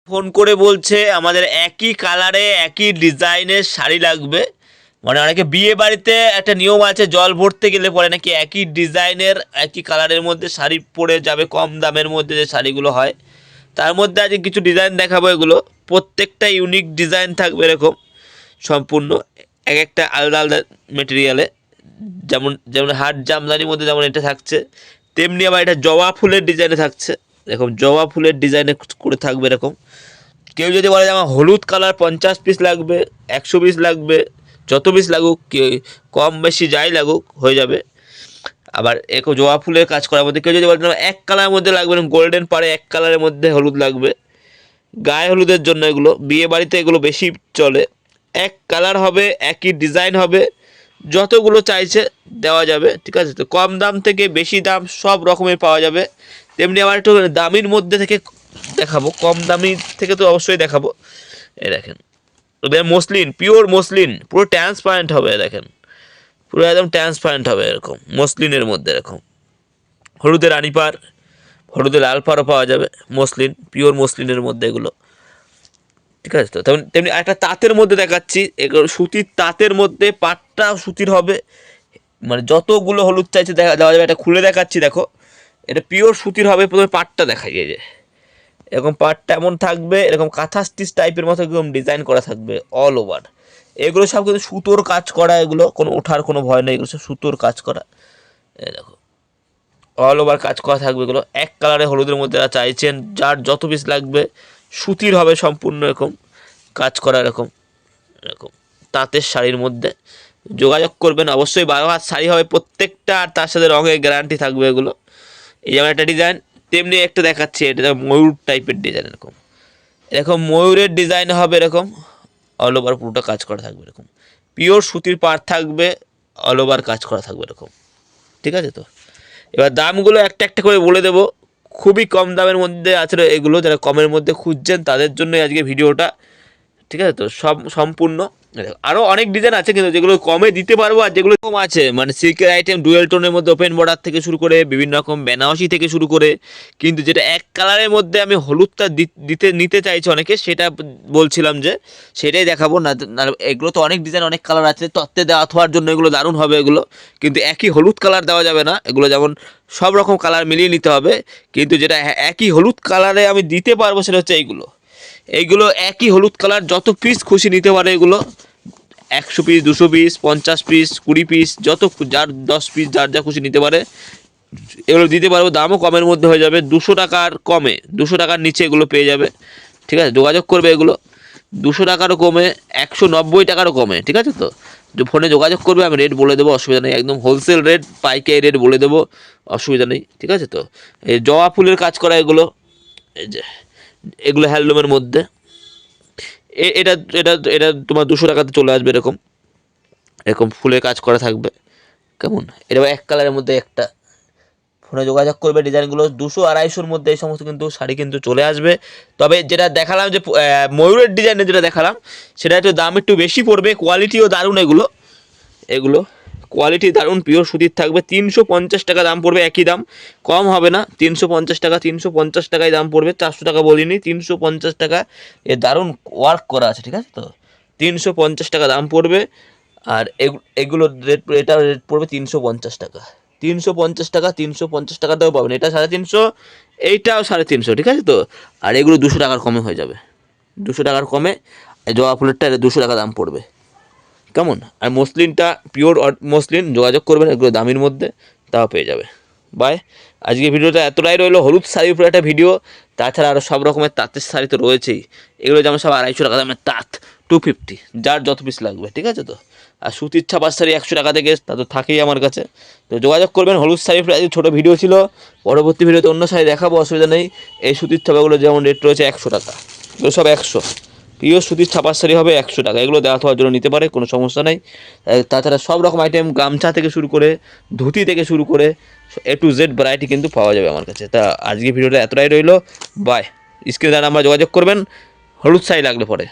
Phone করে বলছে আমাদের একই কালারে একই ডিজাইনের শাড়ি লাগবে। মানে অনেকে বিয়ে বাড়িতে একটা নিয়ম আছে, জল ভরতে গেলে পরে নাকি একই ডিজাইনের একই কালারের মধ্যে শাড়ি পরে যাবে, কম দামের মধ্যে যে শাড়িগুলো হয় তার মধ্যে আজকে কিছু ডিজাইন দেখাবো। এগুলো প্রত্যেকটা ইউনিক ডিজাইন থাকবে এরকম সম্পূর্ণ, এক একটা আলাদা আলাদা মেটেরিয়ালে। যেমন যেমন হাট জামদানির মধ্যে যেমন এটা থাকছে, তেমনি আবার এটা জবা ফুলের ডিজাইনে থাকছে। এরকম জবা ফুলের ডিজাইনে করে থাকবে এরকম। কেউ যদি বলে যে আমার হলুদ কালার 50 পিস লাগবে, 100 পিস লাগবে, যত পিস লাগুক, কম বেশি যাই লাগুক হয়ে যাবে। আবার এরকম জবা ফুলের কাজ করার মধ্যে কেউ যদি বলে এক কালারের মধ্যে লাগবে, গোল্ডেন পাড়ে এক কালারের মধ্যে হলুদ লাগবে, গায়ে হলুদের জন্য এগুলো বিয়ে বাড়িতে এগুলো বেশি চলে। এক কালার হবে, একই ডিজাইন হবে, যতগুলো চাইছে দেওয়া যাবে, ঠিক আছে। তো কম দাম থেকে বেশি দাম সব রকমের পাওয়া যাবে। তেমনি আবার একটু দামির মধ্যে থেকে দেখাবো, কম দামি থেকে তো অবশ্যই দেখাবো। এই দেখেন মসলিন, পিওর মসলিন, পুরো ট্রান্সপারেন্ট হবে, দেখেন পুরো একদম ট্রান্সপারেন্ট হবে এরকম মসলিনের মধ্যে। এরকম হলুদে রানী পাড়, হলুদে লাল পাড়ও পাওয়া যাবে, মসলিন, পিওর মসলিনের মধ্যে এগুলো, ঠিক আছে। তো তেমনি তেমনি একটা তাঁতের মধ্যে দেখাচ্ছি, এগুলো সুতির তাঁতের মধ্যে, পাটটা সুতির হবে, মানে যতগুলো হলুদ চাইছে দেওয়া যাবে। এটা খুলে দেখাচ্ছি, দেখো এটা পিওর সুতির হবে। প্রথমে পাটটা দেখাই, এই যে এরকম পাটটা এমন থাকবে, এরকম কাঁথা স্টিচ টাইপের মতো একদম ডিজাইন করা থাকবে অল ওভার। এগুলো সব কিন্তু সুতোর কাজ করা, এগুলো কোনো ওঠার কোনো ভয় নেই, এগুলো সব সুতোর কাজ করা। এই দেখো অল ওভার কাজ করা থাকবে এগুলো। এক কালারে হলুদের মধ্যে যারা চাইছেন, যার যত পিস লাগবে, সুতির হবে সম্পূর্ণ এরকম কাজ করা, এরকম এরকম তাঁতের শাড়ির মধ্যে। যোগাযোগ করবেন অবশ্যই, 12 হাত শাড়ি হবে প্রত্যেকটা, আর তার সাথে রঙের গ্যারান্টি থাকবে এগুলো। এই যেমন একটা ডিজাইন, তেমনি একটা দেখাচ্ছি, এটা ময়ূর টাইপের ডিজাইন, এরকম এরকম ময়ূরের ডিজাইন হবে এরকম, অল ওভার পুরোটা কাজ করা থাকবে এরকম। পিওর সুতির পাড় থাকবে, অল ওভার কাজ করা থাকবে এরকম, ঠিক আছে। তো এবার দামগুলো একটা একটা করে বলে দেবো। খুবই কম দামের মধ্যে আছে এগুলো, যারা কমের মধ্যে খুঁজছেন তাদের জন্যই আজকে ভিডিওটা, ঠিক আছে। তো সব সম্পূর্ণ আরও অনেক ডিজাইন আছে কিন্তু যেগুলো কমে দিতে পারবো, আর যেগুলো কম আছে মানে সিল্কের আইটেম, ডুয়েল টোনের মধ্যে ওপেন বর্ডার থেকে শুরু করে বিভিন্ন রকম বেনারসি থেকে শুরু করে, কিন্তু যেটা এক কালারের মধ্যে আমি হলুদটা নিতে চাইছি অনেকে, সেটা বলছিলাম যে সেটাই দেখাবো না। এগুলো তো অনেক ডিজাইন, অনেক কালার আছে, তত্ত্বে দেওয়া থার জন্য এগুলো দারুণ হবে এগুলো। কিন্তু একই হলুদ কালার দেওয়া যাবে না, এগুলো যেমন সব রকম কালার মিলিয়ে নিতে হবে। কিন্তু যেটা একই হলুদ কালারে আমি দিতে পারবো সেটা হচ্ছে এইগুলো। এইগুলো একই হলুদ কালার, যত পিস খুশি নিতে পারে এগুলো, 100 পিস, 200 পিস, 50 পিস, 20 পিস, যত যার 10 পিস যার যা খুশি নিতে পারে এগুলো দিতে পারবো। দামও কমের মধ্যে হয়ে যাবে, 200 টাকার কমে, 200 টাকার নিচে এগুলো পেয়ে যাবে, ঠিক আছে। যোগাযোগ করবে এগুলো 200 টাকারও কমে, 190 টাকারও কমে, ঠিক আছে। তো ফোনে যোগাযোগ করবে, আমি রেট বলে দেবো, অসুবিধা নেই, একদম হোলসেল রেট, পাইকারি রেট বলে দেবো, অসুবিধা নেই, ঠিক আছে। তো এই জবা ফুলের কাজ করা এগুলো, এই যে এগুলো হ্যান্ডলুমের মধ্যে, এটা এটা এটা তোমার 200 টাকাতে চলে আসবে এরকম, এরকম ফুলের কাজ করা থাকবে কেমন। এটা এক কালারের মধ্যে একটা, ফোনে যোগাযোগ করবে, ডিজাইনগুলো 200-250-র মধ্যে এই সমস্ত কিন্তু শাড়ি কিন্তু চলে আসবে। তবে যেটা দেখালাম যে ময়ূরের ডিজাইনে যেটা দেখালাম সেটা একটু দাম একটু বেশি পড়বে, কোয়ালিটিও দারুণ এগুলো, এগুলো কোয়ালিটি দারুণ, পিওর সুতির থাকবে। 350 টাকা দাম পড়বে, একই দাম, কম হবে না। 350 টাকা, 350 টাকায় দাম পড়বে, 400 টাকা বলিনি, 350 টাকা। এ দারুণ ওয়ার্ক করা আছে, ঠিক আছে। তো 350 টাকা দাম পড়বে। আর এগুলোর রেট, এটা রেট পড়বে 350 টাকা, 350 টাকা, 350 টাকাতেও পাবেন। এটা 350, এইটাও 350, ঠিক আছে। তো আর এগুলো 200 টাকার কমে হয়ে যাবে, 200 টাকার কমে জবা ফুলেরটা 200 টাকা দাম পড়বে কেমন। আর মসলিনটা পিওর মসলিন, যোগাযোগ করবেন, এগুলো দামির মধ্যে তাও পেয়ে যাবে। বাই। আজকে ভিডিওটা এতটাই রইলো, হলুদ শাড়ির উপরে একটা ভিডিও। তাছাড়া আরও সব রকমের তাঁতের শাড়ি তো রয়েছেই, এগুলো যেমন সব 250 টাকা দামের তাঁত, 250, যার যত পিস লাগবে, ঠিক আছে। তো আর সুতির ছাপার শাড়ি 100 টাকা থেকে, তা তো থাকেই আমার কাছে। তো যোগাযোগ করবেন। হলুদ শাড়ির উপরে আজকে ছোটো ভিডিও ছিল, পরবর্তী ভিডিওতে অন্য শাড়ি দেখাবো, অসুবিধা নেই। এই সুতির ছাপাগুলো যেমন রেট রয়েছে 100 টাকা, এগুলো সব 100, পিওর সুতির ছাপার শাড়ি হবে 100 টাকা, এগুলো দেওয়া থাকার জন্য নিতে পারে, কোনো সমস্যা নেই। তাছাড়া সব রকম আইটেম, গামছা থেকে শুরু করে, ধুতি থেকে শুরু করে, A to Z ভ্যারাইটি কিন্তু পাওয়া যাবে আমার কাছে। তা আজকে ভিডিওটা এতটাই রইলো, বাই। স্ক্রিনে আমরা যোগাযোগ করবেন, হলুদ শাড়ি লাগলে পরে।